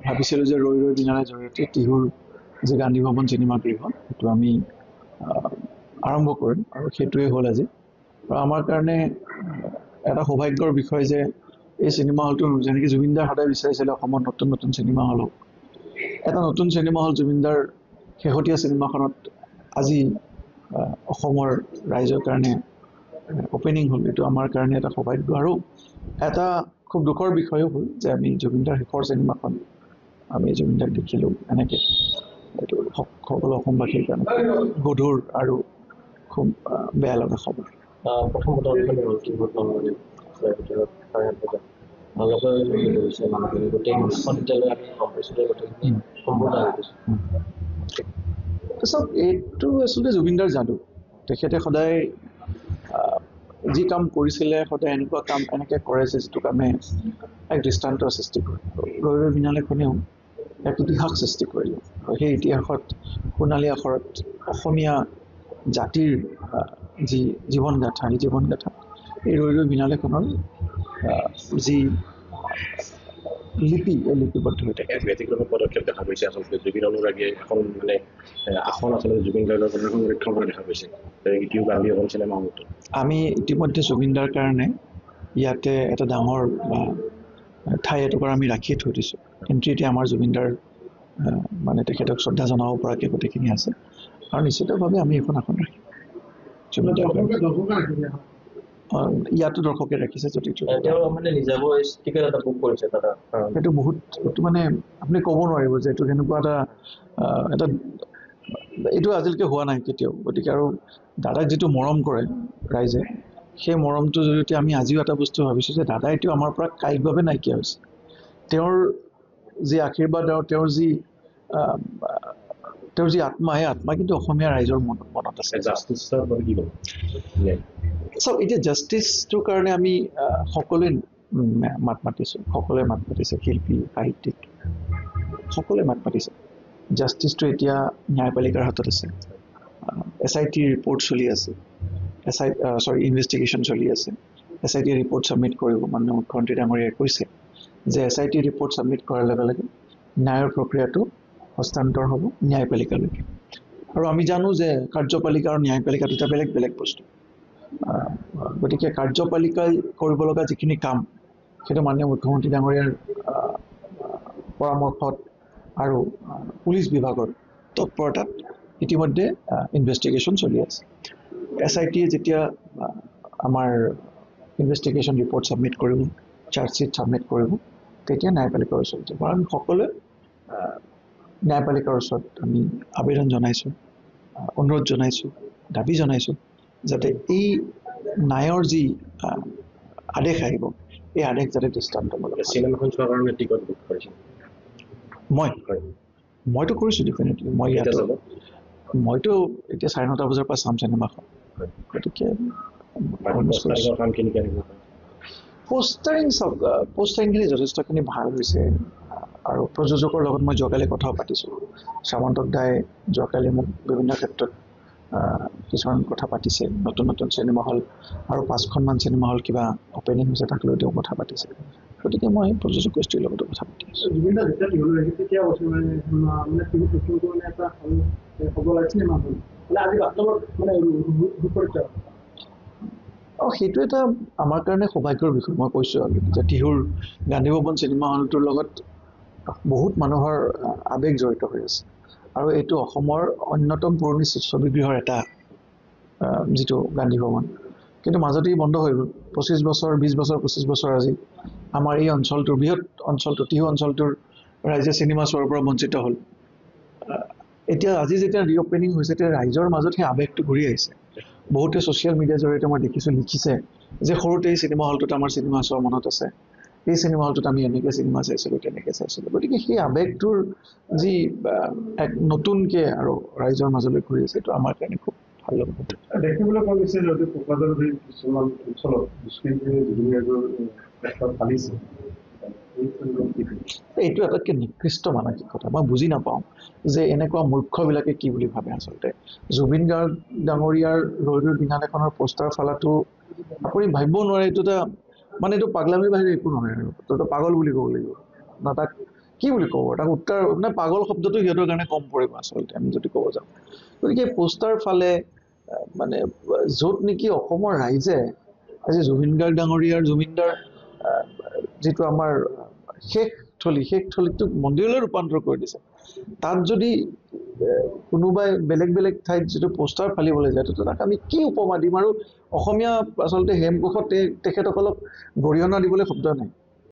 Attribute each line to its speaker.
Speaker 1: ভাবিছিলোঁ যে ৰৈ ৰৈ বিনালেৰ জৰিয়তে টিহুৰ যে গান্ধী ভৱন চিনেমা গৃহ সেইটো আমি আৰম্ভ কৰিম আৰু সেইটোৱে হ'ল আজি। আৰু আমাৰ কাৰণে এটা সৌভাগ্যৰ বিষয় যে এই চিনেমা হলটো যেনেকৈ জুবিনদাৰ সদায় বিচাৰিছিলে অসমত নতুন নতুন চিনেমা হল হওক, এটা নতুন চিনেমা হল জুবিনদাৰ শেহতীয়া চিনেমাখনত আজি অসমৰ ৰাইজৰ কাৰণে অপেনিং হ'ল। এইটো আমাৰ কাৰণে এটা সৌভাগ্য আৰু এটা খুব দুখৰ বিষয়ো হ'ল যে আমি জুবিনদাৰ শেষৰ চিনেমাখন আমি জুবিনদাক দেখিলোঁ এনেকৈ। এইটো সকলো অসমবাসীৰ কাৰণে গধুৰ আৰু খুব বেয়া লগা খবৰ।
Speaker 2: প্ৰথমতে
Speaker 1: চব এইটো আচলতে জুবিনদাৰ যাদু। তেখেতে সদায় যি কাম কৰিছিলে সদায় এনেকুৱা কাম এনেকৈ কৰে যে যিটো কামে এক দৃষ্টান্তৰ সৃষ্টি কৰে। ৰৈ ৰৈ বিনালেখনেও এক ইতিহাস সৃষ্টি কৰিলে আৰু সেই ইতিহাসত সোণালী আখৰত অসমীয়া জাতিৰ যি জীৱনগাথা, এই জীৱনগাথা এই ৰৈ ৰৈ বিনালেখনৰ যি লিপি, এই লিপিবদ্ধ হৈ থাকে।
Speaker 2: ব্যক্তিগত পদক্ষেপ দেখা গৈছে আচলতে জুবিন অনুৰাগীয়ে এখন মানে আসন আচলতে জুবিন গাৰ্গৰ কাৰণে সংৰক্ষণ কৰা দেখা গৈছে ইটিউ গান্ধী ভৱন চিনেমা হলটো।
Speaker 1: আমি ইতিমধ্যে জুবিনদাৰ কাৰণে ইয়াতে এটা ডাঙৰ ঠাই এটুকুৰা আমি ৰাখিয়ে থৈ দিছোঁ। এণ্ট্ৰিতে আমাৰ জুবিনদাৰ মানে তেখেতক শ্ৰদ্ধা জনাব পৰাকৈ গোটেইখিনি আছে আৰু নিশ্চিতভাৱে আমি এখন আসন ৰাখিম। ইয়াতো দৰ্শকে ৰাখিছে যদি সেইটো বহুত, এইটো মানে আপুনি ক'ব নোৱাৰিব যে এইটো কেনেকুৱা এটা এইটো আজিলৈকে হোৱা নাই কেতিয়াও। গতিকে আৰু দাদাক যিটো মৰম কৰে ৰাইজে, সেই মৰমটোৰ জৰিয়তে আমি আজিও এটা বস্তু ভাবিছোঁ যে দাদা এইটো আমাৰ পৰা কায়িকভাৱে নাইকিয়া হৈছে। তেওঁৰ যি আশীৰ্বাদ আৰু তেওঁৰ যি আত্মা, সেই আত্মা কিন্তু অসমীয়া ৰাইজৰ মনত আছে। চাওক, এতিয়া জাষ্টিছটোৰ কাৰণে আমি সকলোৱে মাত মাতিছোঁ, সকলোৱে মাত মাতিছে, শিল্পী সাহিত্যিক সকলোৱে মাত মাতিছে। জাষ্টিছটো এতিয়া ন্যায়পালিকাৰ হাতত আছে। SIT ৰিপৰ্ট চলি আছে, ইনভেষ্টিগেশ্যন চলি আছে। SIT ৰিপৰ্ট ছাবমিট কৰিব। মাননীয় মুখ্যমন্ত্ৰী ডাঙৰীয়াই কৈছে যে SIT ৰিপৰ্ট ছাবমিট কৰাৰ লগে লগে ন্যায়ৰ প্ৰক্ৰিয়াটো হস্তান্তৰ হ'ব ন্যায়পালিকালৈকে। আৰু আমি জানো যে কাৰ্যপালিকা আৰু ন্যায়পালিকা দুটা বেলেগ বেলেগ বস্তু। গতিকে কাৰ্যপালিকাই কৰিব লগা যিখিনি কাম সেইটো মাননীয় মুখ্যমন্ত্ৰী ডাঙৰীয়াৰ পৰামৰ্শত আৰু পুলিচ বিভাগৰ তৎপৰতাত ইতিমধ্যে ইনভেষ্টিগেশ্যন চলি আছে। SIT যেতিয়া আমাৰ ইনভেষ্টিগেশ্যন ৰিপৰ্ট ছাবমিট কৰিব, চাৰ্জশ্বিট ছাবমিট কৰিব, তেতিয়া ন্যায়পালিকাৰ ওচৰত যাব। আমি সকলোৱে ন্যায়পালিকাৰ ওচৰত আমি আবেদন জনাইছোঁ, অনুৰোধ জনাইছোঁ, দাবী জনাইছোঁ যাতে এই ন্যায়ৰ যি আদেশ আহিব, এই আদেশ যাতে দৃষ্টান্তমূলক।
Speaker 2: চিনেমাখন চোৱাৰ কাৰণে টিকট বুক কৰিছে
Speaker 1: মইতো কৰিছোঁ ডেফিনেটলি। মইতো এতিয়া 9:30 বজাৰ পৰা চাম চিনেমাখন। গতিকে পোষ্টাৰিংখিনি যথেষ্টখিনি ভাল হৈছে আৰু প্ৰযোজকৰ লগত মই যোৱাকালি কথাও পাতিছোঁ। শ্যামন্তক দাই যোৱাকালি মোক বিভিন্ন ক্ষেত্ৰত কিছুমান কথা পাতিছে। নতুন নতুন চিনেমা হল আৰু 5খনমান চিনেমা হল কিবা অপেনিং হৈছে, তাক লৈ তেওঁ কথা পাতিছে। গতিকে মই প্ৰযোজক গোষ্ঠীৰ লগতো কথা পাতি আছোঁ। সেইটো এটা আমাৰ কাৰণে সৌভাগ্যৰ বিষয়। মই কৈছোঁ যে টিহুৰ গান্ধী ভৱন চিনেমা হলটোৰ লগত বহুত মানুহৰ আৱেগ জড়িত হৈ আছে আৰু এইটো অসমৰ অন্যতম পুৰণি ছবিগৃহৰ এটা যিটো গান্ধী ভৱন, কিন্তু মাজতে বন্ধ হৈ গ'ল। 25 বছৰ 20 বছৰ 25 বছৰ আজি আমাৰ এই অঞ্চলটোৰ বৃহৎ অঞ্চলটো টিহু অঞ্চলটোৰ ৰাইজে চিনেমা চোৱাৰ পৰা বঞ্চিত হ'ল। এতিয়া আজি যেতিয়া ৰিঅপেনিং হৈছে, তেতিয়া ৰাইজৰ মাজত সেই আৱেগটো ঘূৰি আহিছে। বহুতে ছ'চিয়েল মিডিয়াৰ জৰিয়তে মই দেখিছোঁ লিখিছে যে সৰুতে এই চিনেমা হলটোত আমাৰ চিনেমা চোৱাৰ মনত আছে, এই চিনেমা হলটোত আমি এনেকৈ চিনেমা চাইছিলোঁ, তেনেকৈ চাইছিলোঁ। গতিকে সেই আৱেগটোৰ যি এক নতুনকৈ আৰু ৰাইজৰ মাজলৈ ঘূৰি আছে, এইটো আমাৰ কাৰণে খুব ভাল লগা কথা।
Speaker 3: দেখিবলৈ পোৱা গৈছে যদি কোকৰাঝাৰ কিছুমান অঞ্চলত
Speaker 1: এইটো আটাইতকৈ নিকৃষ্ট মানসিকতা। মই বুজি নাপাওঁ যে এনেকুৱা মূৰ্খবিলাকে কি বুলি ভাবে আচলতে। জুবিন গাৰ্গ ডাঙৰীয়াৰ ৰৈ ৰৈ বিনালেখনৰ পোষ্টাৰ ফালাটো আপুনি ভাবিব নোৱাৰে। এইটো এটা মানে এইটো পাগলামিৰ বাহিৰে একো নহয় আৰু। এইটো পাগল বুলি ক'ব লাগিব না। তাক কি বুলি ক'ব তাক উত্তৰ মানে পাগল শব্দটো সিহঁতৰ কাৰণে কম পৰিব আচলতে আমি যদি ক'ব যাওঁ গতিকে পোষ্টাৰ ফালে মানে য'ত নেকি অসমৰ ৰাইজে আজি জুবিন গাৰ্গ ডাঙৰীয়াৰ জুবিনদাৰ যিটো আমাৰ শেষ থলীটোক মন্দিৰলৈ ৰূপান্তৰ কৰি দিছে তাত যদি কোনোবাই বেলেগ বেলেগ ঠাইত যিটো পোষ্টাৰ ফালিবলৈ যায় তেতিয়া তাক আমি কি উপমা দিম আৰু অসমীয়া আচলতে হেমকোষত তেখেতসকলক গৰিহণা দিবলৈ শব্দ নাই